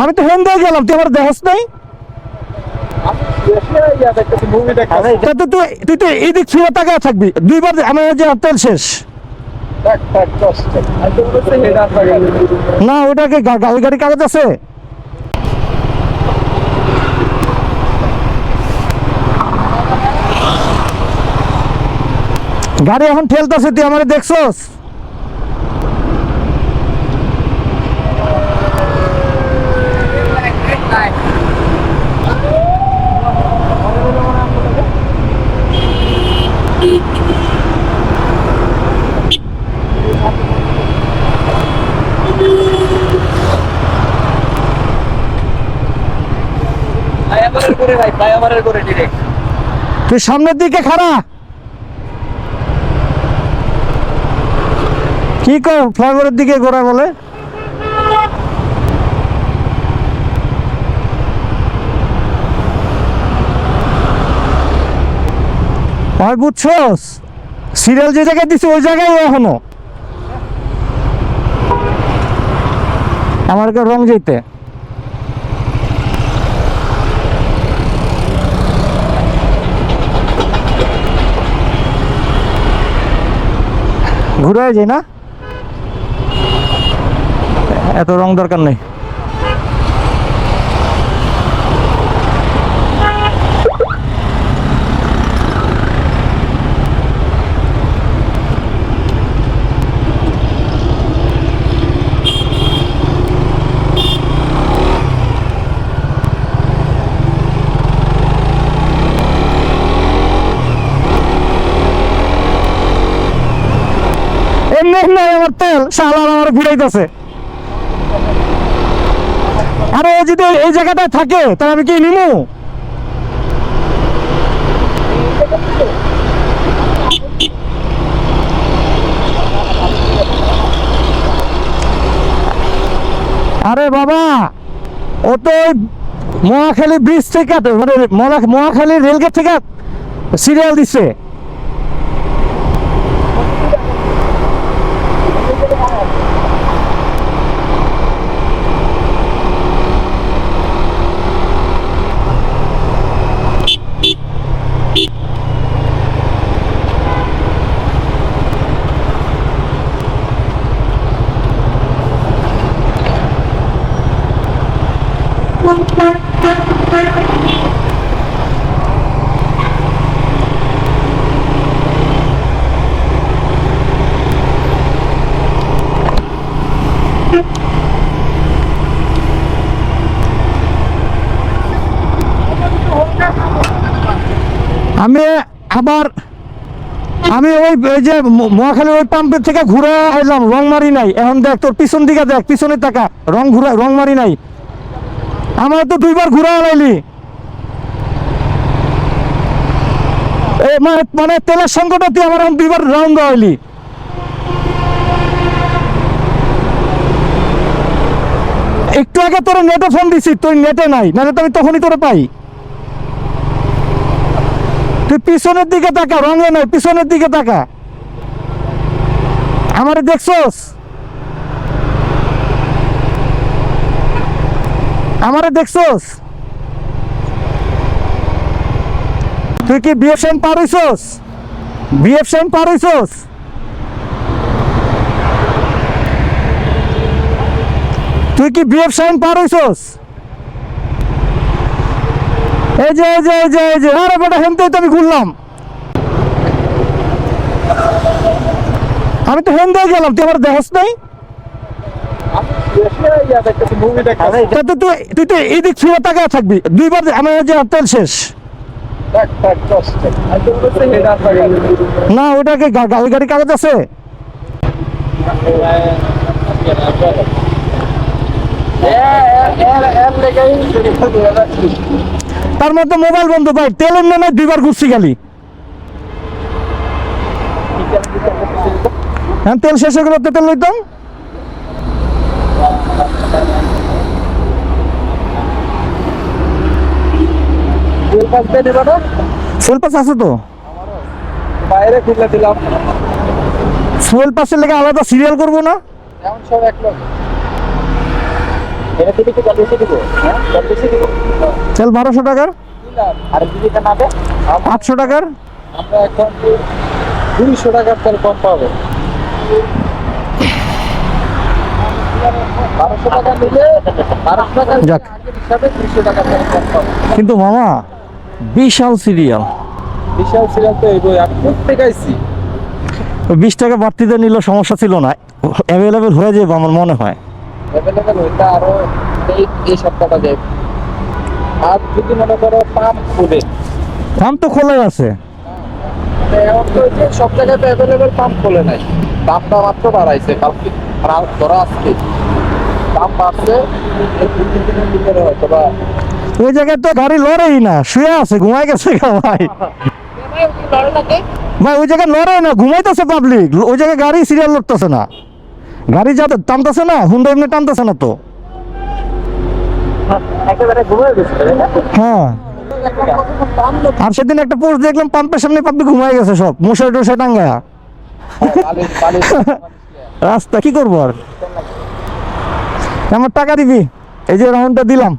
আমি তো হেন দিয়ে গেলাম, তুই আমার দেখাস নাই? তুই তো এইদিক ফিরে তাকায় থাকবি, দুইবার আমার যে তেল শেষ। না ওটাকে গাড়ি গাড়ি কাগজ আছে। গাড়ি এখন ঠেলতেছে, তুই আমার দেখছস? তুই সামনের দিকে খাড়া। কি কর ফ্লাইওভারের দিকে ঘোরা বলে? ভাই বুঝছস, সিরিয়াল যে জায়গায় দিচ্ছে ওই জায়গায় এখনো আমার রং যেতে। ঘুরে যাই না, এত রং দরকার নেই। আমার তেল শালা আমার ঘুরাইতেছে। আরে ও যদি এই জায়গাটায় থাকে তাহলে আমি কি নিমু? আরে বাবা, ও তো মহাখালী ব্রিজ থেকে মানে মহাখালী রেলগেট থেকে সিরিয়াল দিচ্ছে। আমি ওই যে মহাখালী ওই পাম্পের থেকে ঘুরে এলাম, রং মারি নাই। এখন দেখ তোর পিছন দিকে দেখ, পিছনের টাকা রং মারি নাই। আমার তো দুইবার ঘুরে আলাইলি, মানে তেলের সংকটে তুই আমার এখন দুইবার রাউন্ড দেওয়াইলি। একটু আগে তোর নেটে ফোন দিছি, তুই নেটে নাই, নাহলে তো আমি তখনই তোরে পাই। তুই পিছনের দিকে তাকা, রঙে নাই, পিছনের দিকে তাকা। আমারে দেখছস? আমারে দেখছস? তুই কি বিএফ সাইন পার হইছস? বিএফ সাইন পার হইছস? তুই কি বিএফ সাইন পার হইছস? এই যে এই যে এই যে এই যে আরে বেটা, হেনতেই তো আমি ঘুরলাম। আমি তো হেন দিয়ে গেলাম, তুই আমার দেখাস নাই? তুই তো এইদিক ফিরে তাকায় থাকবি, দুইবার আমার যে তেল শেষ। না ওটাকে গাড়ি গাড়ি কাগজ আছে। তার মধ্যে মোবাইল বন্ধ ভাই, তেলের নেই, দুইবার ঘুরছি খালি। হ্যাঁ তেল শেষ হয়ে গেল, তেল লইতাম। ফুয়েল পাস আছে তো বাইরে খুলে দিলাম। ফুয়েল পাসের লেগে আলাদা সিরিয়াল করবো না? এটা দিবি কি কত বেশি দিব? হ্যাঁ কত বেশি দিব? তেল 1200 টাকার, আর যদি এটা না দে 800 টাকার। আমরা এখন 200 টাকার তেল কম পাবো। 1200 টাকা নিলে 1200 টাকা যাক। আগের হিসাবে 200 টাকা তেল কম পাবো। কিন্তু মামা বিশাল সিরিয়াল, বিশাল সিরিয়াল তো এই বই আমি প্রত্যেক আইছি 20 টাকা বাড়তিতে নিলে সমস্যা ছিল না, অ্যাভেলেবেল হয়ে যাবে আমার মনে হয়। অ্যাভেলেবেল হইতা আরো এই সপ্তাহটা যাবে। আর যদি মনে করো পাম্প খুলে দাম তো খোলাই আছে। এখন তো যে সব জায়গাতে অ্যাভেলেবেল পাম্প খোলে নাই, দামটা মাত্র বাড়াইছে কালকে ধরা আজকে দাম বাড়ছে এই 2-3 দিনের ভিতরে হয়তো বা ওই জায়গায় তো গাড়ি লড়েই না, শুয়ে আছে, ঘুমাই গেছে গা ভাই। ভাই ওই জায়গায় লড়ে না, ঘুমাইতেছে পাবলিক, ওই জায়গায় গাড়ি সিরিয়াল লড়তেছে না, গাড়ি যাতে টানতেছে না, হুন্ডা এমনি টানতেছে না তো। একেবারে ঘুমিয়ে গেছে হ্যাঁ, আর সেদিন একটা পোস্ট দেখলাম পাম্পের সামনে পাম্পে ঘুমাই গেছে সব, মশাই টশাই টাঙ্গায়া। রাস্তা কি করবো আর, আমার টাকা দিবি, এই যে রাউন্ডটা দিলাম।